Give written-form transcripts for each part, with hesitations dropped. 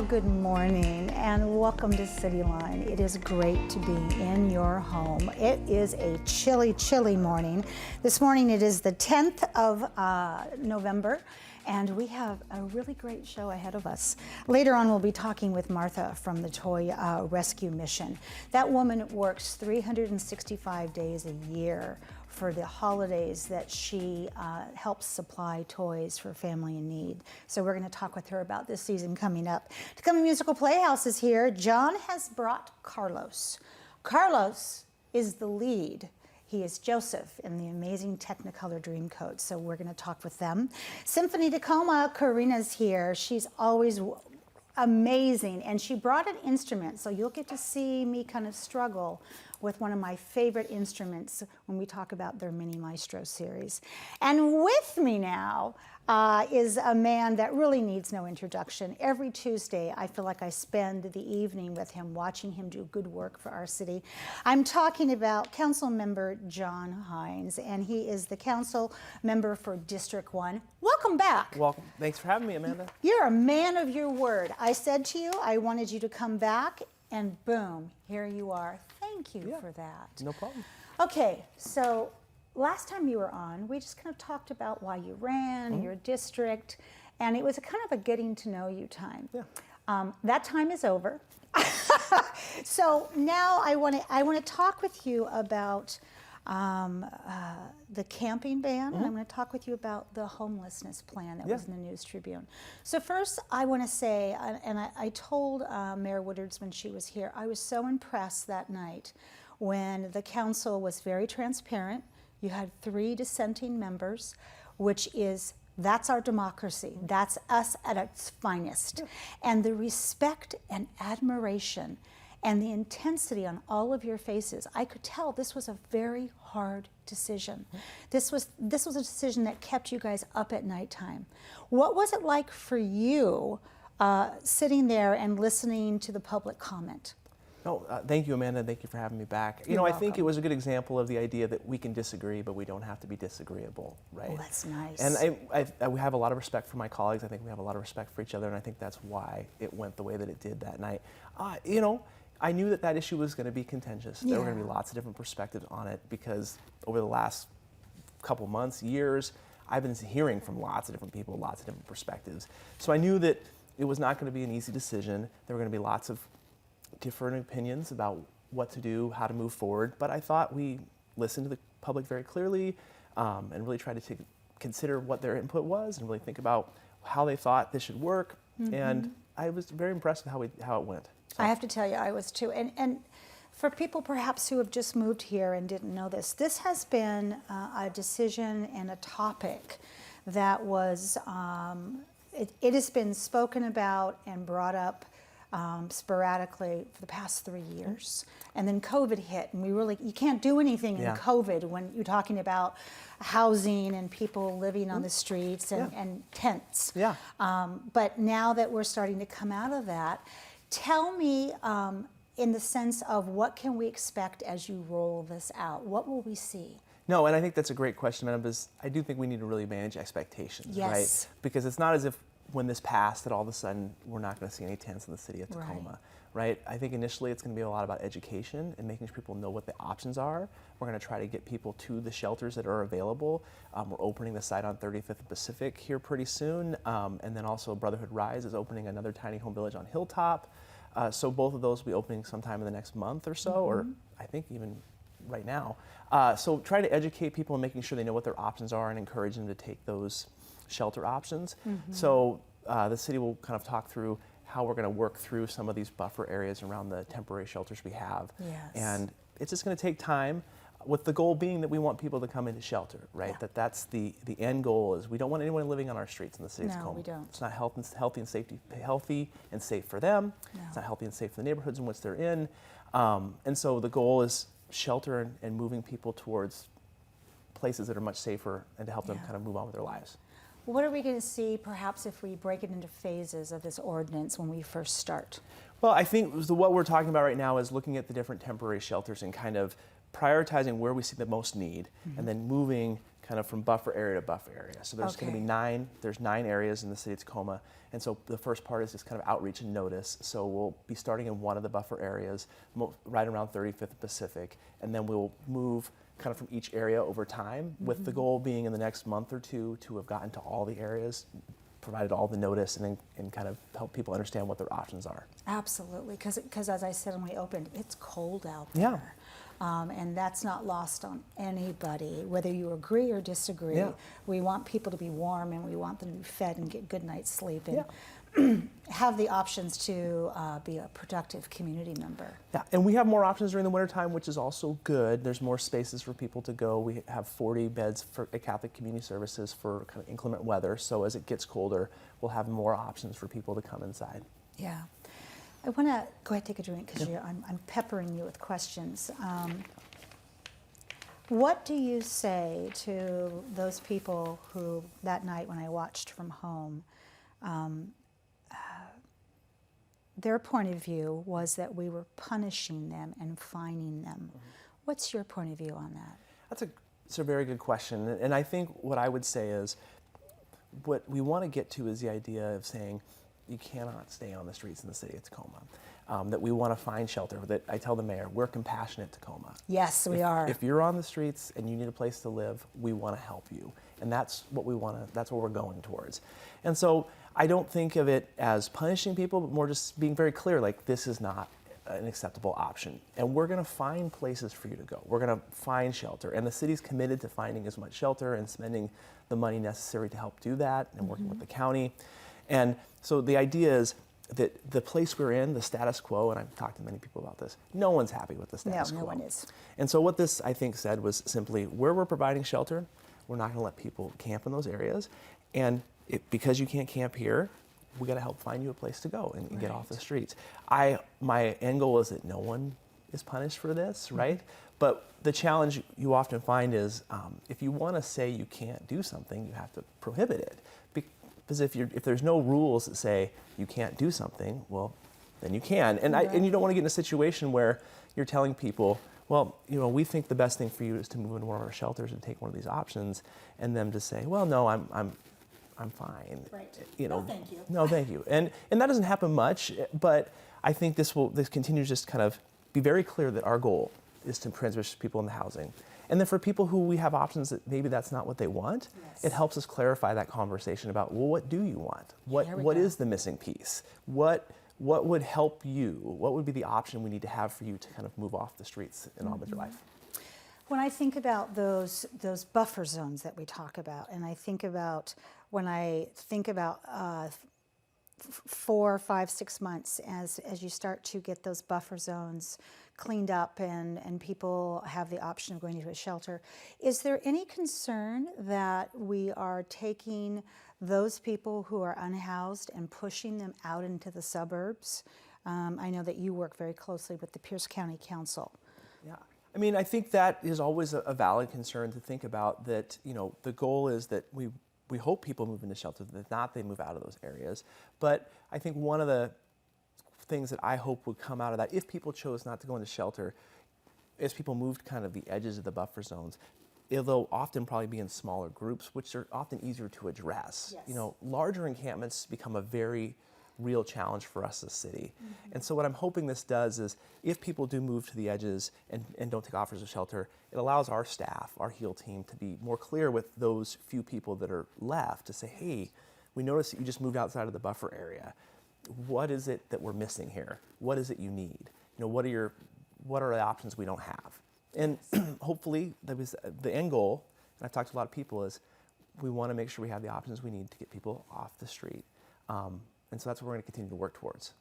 Well, good morning and welcome to Cityline. It is great to be in your home. It is a chilly, chilly morning. This morning it is the 10th of November and we have a really great show ahead of us. Later on we'll be talking with Martha from the Toy Rescue Mission. That woman works 365 days a year for the holidays that she helps supply toys for family in need. So we're going to talk with her about this season coming up. Tacoma Musical Playhouse is here. John has brought Carlos. Carlos is the lead. He is Joseph in the amazing Technicolor Dreamcoat. So we're going to talk with them. Symphony Tacoma, Karina's here. She's always amazing, and she brought an instrument, so you'll get to see me kind of struggle with one of my favorite instruments when we talk about their Mini Maestro series. And with me now is a man that really needs no introduction. Every Tuesday, I feel like I spend the evening with him, watching him do good work for our city. I'm talking about Council Member John Hines, and he is the council member for District 1. Welcome back. Welcome. Thanks for having me, Amanda. You're a man of your word. I said to you, I wanted you to come back, and boom, here you are. Thank you for that. No problem. Okay, so last time you were on, we just kind of talked about why you ran, your district, and it was a kind of a getting to know you time. Yeah. That time is over. So now I want to talk with you about the camping ban, and I'm going to talk with you about the homelessness plan that was in the News Tribune. So first, I want to say, and I told Mayor Woodards when she was here, I was so impressed that night when the council was very transparent. You had 3 dissenting members, that's our democracy. That's us at its finest. And the respect and admiration and the intensity on all of your faces, I could tell this was a very hard decision. This was a decision that kept you guys up at nighttime. What was it like for you sitting there and listening to the public comment? No, thank you, Amanda. Thank you for having me back. You're I think welcome. it was a good example of the idea that we can disagree, but we don't have to be disagreeable, right? Oh, that's nice. And we have a lot of respect for my colleagues. I think we have a lot of respect for each other, and I think that's why it went the way that it did that night. I knew that issue was going to be contentious. There were going to be lots of different perspectives on it because over the last couple months, years, I've been hearing from lots of different people, lots of different perspectives. So I knew that it was not going to be an easy decision. There were going to be lots of different opinions about what to do, how to move forward, but I thought we listened to the public very clearly and really tried to consider what their input was and really think about how they thought this should work. And I was very impressed with how it went. So. I have to tell you, I was too. And for people perhaps who have just moved here and didn't know this has been a decision and a topic that was, it has been spoken about and brought up sporadically for the past 3 years. And then COVID hit, and you can't do anything in COVID when you're talking about housing and people living on the streets and tents. Yeah. But now that we're starting to come out of that, tell me in the sense of what can we expect as you roll this out? What will we see? No, and I think that's a great question, Madam, because I do think we need to really manage expectations, right? Because it's not as if when this passed that all of a sudden we're not going to see any tents in the city of Tacoma, right? I think initially it's going to be a lot about education and making sure people know what the options are. We're going to try to get people to the shelters that are available. We're opening the site on 35th and Pacific here pretty soon, and then also Brotherhood Rise is opening another tiny home village on Hilltop. So both of those will be opening sometime in the next month or so, or I think even right now. So try to educate people and making sure they know what their options are and encourage them to take those shelter options. So the city will kind of talk through how we're going to work through some of these buffer areas around the temporary shelters we have. And it's just going to take time, with the goal being that we want people to come into shelter, right? That's the end goal is we don't want anyone living on our streets in the city of Tacoma. No, we don't. It's not healthy and safe for them. No. It's not healthy and safe for the neighborhoods in which they're in. And so the goal is shelter and moving people towards places that are much safer and to help them kind of move on with their lives. What are we going to see perhaps if we break it into phases of this ordinance when we first start? Well, I think what we're talking about right now is looking at the different temporary shelters and kind of prioritizing where we see the most need and then moving kind of from buffer area to buffer area. So there's going to be there's 9 areas in the city of Tacoma. And so the first part is just kind of outreach and notice. So we'll be starting in one of the buffer areas, right around 35th Pacific, and then we'll move kind of from each area over time, with the goal being in the next month or two to have gotten to all the areas, provided all the notice, and kind of help people understand what their options are. Absolutely, because as I said when we opened, it's cold out there. Yeah. And that's not lost on anybody, whether you agree or disagree. Yeah. We want people to be warm, and we want them to be fed and get good night's sleep, and Yeah. have the options to be a productive community member. Yeah, and we have more options during the wintertime, which is also good. There's more spaces for people to go. We have 40 beds for Catholic Community Services for kind of inclement weather. So as it gets colder, we'll have more options for people to come inside. Yeah. I want to go ahead and take a drink because I'm peppering you with questions. What do you say to those people who, that night when I watched from home, their point of view was that we were punishing them and fining them? What's your point of view on that? It's a very good question. And I think what I would say is, what we want to get to is the idea of saying, you cannot stay on the streets in the city of Tacoma. That we want to find shelter. That I tell the mayor, we're compassionate Tacoma. Yes, we are. If you're on the streets and you need a place to live, we want to help you. And that's what we want to, that's what we're going towards. And so I don't think of it as punishing people, but more just being very clear, like, this is not an acceptable option. And we're going to find places for you to go. We're going to find shelter. And the city's committed to finding as much shelter and spending the money necessary to help do that, and working with the county. And so the idea is that the place we're in, the status quo, and I've talked to many people about this, no one's happy with the status quo. No one is. And so what this, I think, said was simply, where we're providing shelter, we're not going to let people camp in those areas. And because you can't camp here, we got to help find you a place to go and get off the streets. My end goal is that no one is punished for this, right? But the challenge you often find is, if you want to say you can't do something, you have to prohibit it. Because if there's no rules that say you can't do something, well, then you can. And and you don't want to get in a situation where you're telling people, well, we think the best thing for you is to move into one of our shelters and take one of these options, and them to say, well, no, I'm fine. Right. No, thank you. No, thank you. And that doesn't happen much, but I think this continues just kind of be very clear that our goal is to transition people into housing. And then for people who we have options that maybe that's not what they want, it helps us clarify that conversation about, well, what do you want? What is the missing piece? What would help you? What would be the option we need to have for you to kind of move off the streets and on with your life? When I think about those buffer zones that we talk about, and I think about 4, 5, 6 months as you start to get those buffer zones cleaned up and people have the option of going into a shelter, is there any concern that we are taking those people who are unhoused and pushing them out into the suburbs? I know that you work very closely with the Pierce County Council. Yeah. I mean, I think that is always a valid concern to think about, that, the goal is that we hope people move into shelter, that not they move out of those areas. But I think one of the things that I hope would come out of that, if people chose not to go into shelter, as people moved kind of the edges of the buffer zones, they'll often probably be in smaller groups, which are often easier to address. Yes. Larger encampments become a very real challenge for us as a city. And so what I'm hoping this does is, if people do move to the edges and don't take offers of shelter, it allows our staff, our HEAL team, to be more clear with those few people that are left to say, hey, we noticed that you just moved outside of the buffer area. What is it that we're missing here? What is it you need? What are the options we don't have? And hopefully that was the end goal, and I've talked to a lot of people, is we want to make sure we have the options we need to get people off the street. And so that's what we're going to continue to work towards.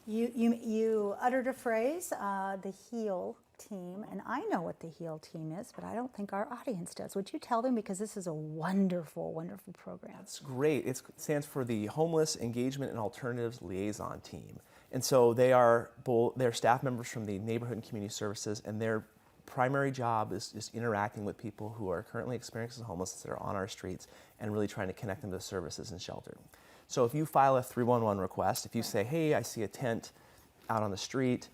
You uttered a phrase, the HEAL team, and I know what the HEAL team is, but I don't think our audience does. Would you tell them, because this is a wonderful, wonderful program? It's great. It stands for the Homeless Engagement and Alternatives Liaison Team. And so they're staff members from the Neighborhood and Community Services, and their primary job is just interacting with people who are currently experiencing homelessness that are on our streets, and really trying to connect them to services and shelter. So if you file a 311 request, if you say, hey, I see a tent out on the street,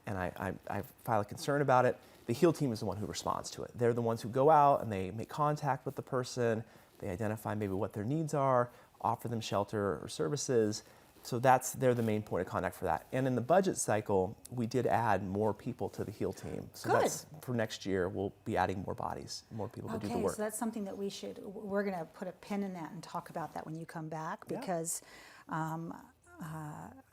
and I file a concern about it, the HEAL team is the one who responds to it. They're the ones who go out and they make contact with the person, they identify maybe what their needs are, offer them shelter or services. So they're the main point of contact for that. And in the budget cycle, we did add more people to the HEAL team. So Good. that's for next year, we'll be adding more bodies, more people to do the work. Okay, so that's something that we're going to put a pin in that and talk about that when you come back, because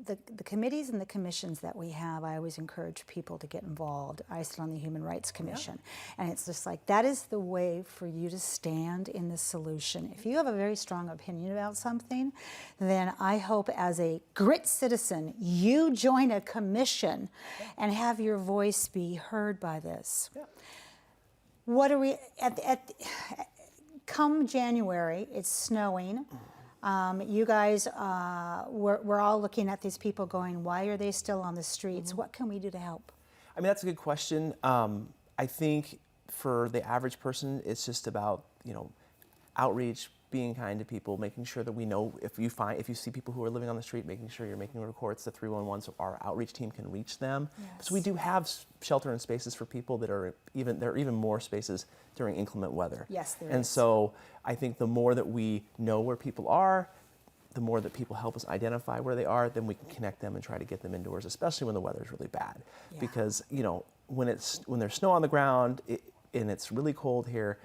the committees and the commissions that we have, I always encourage people to get involved. I sit on the Human Rights Commission, and it's just like, that is the way for you to stand in the solution. If you have a very strong opinion about something, then I hope as a grit citizen, you join a commission and have your voice be heard by this. What are we, come January, it's snowing. You guys, we're all looking at these people going, why are they still on the streets? What can we do to help? I mean, that's a good question. I think for the average person, it's just about, outreach, being kind to people, making sure that we know if you see people who are living on the street, making sure you're making reports to 311 so our outreach team can reach them. Yes. So we do have shelter and spaces for people there are even more spaces during inclement weather. Yes, there and is. so I think the more that we know where people are, the more that people help us identify where they are, then we can connect them and try to get them indoors, especially when the weather is really bad. Yeah. Because when there's snow on the ground and it's really cold here,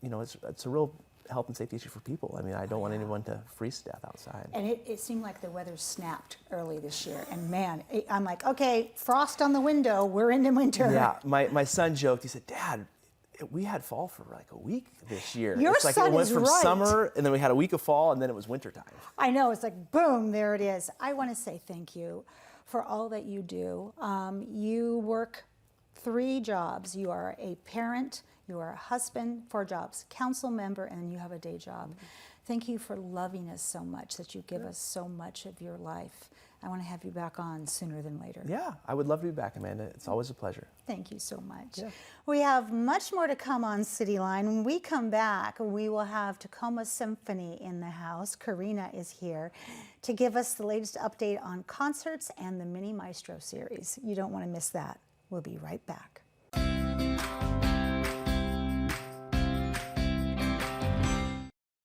it's a real health and safety issue for people. I mean, I don't want anyone to freeze to death outside. And it seemed like the weather snapped early this year. And man, I'm like, okay, frost on the window, we're into winter. Yeah, my son joked, he said, Dad, we had fall for like a week this year. Your it's like son it went is from right. summer, and then we had a week of fall, and then it was wintertime. I know, it's like, boom, there it is. I want to say thank you for all that you do. You work 3 jobs. You are a parent, you are a husband, 4 jobs, council member, and you have a day job. Thank you for loving us so much, that you give us so much of your life. I want to have you back on sooner than later. Yeah, I would love to be back, Amanda. It's always a pleasure. Thank you so much. Yeah. We have much more to come on Cityline. When we come back, we will have Tacoma Symphony in the house. Karina is here to give us the latest update on concerts and the Mini Maestro series. You don't want to miss that. We'll be right back.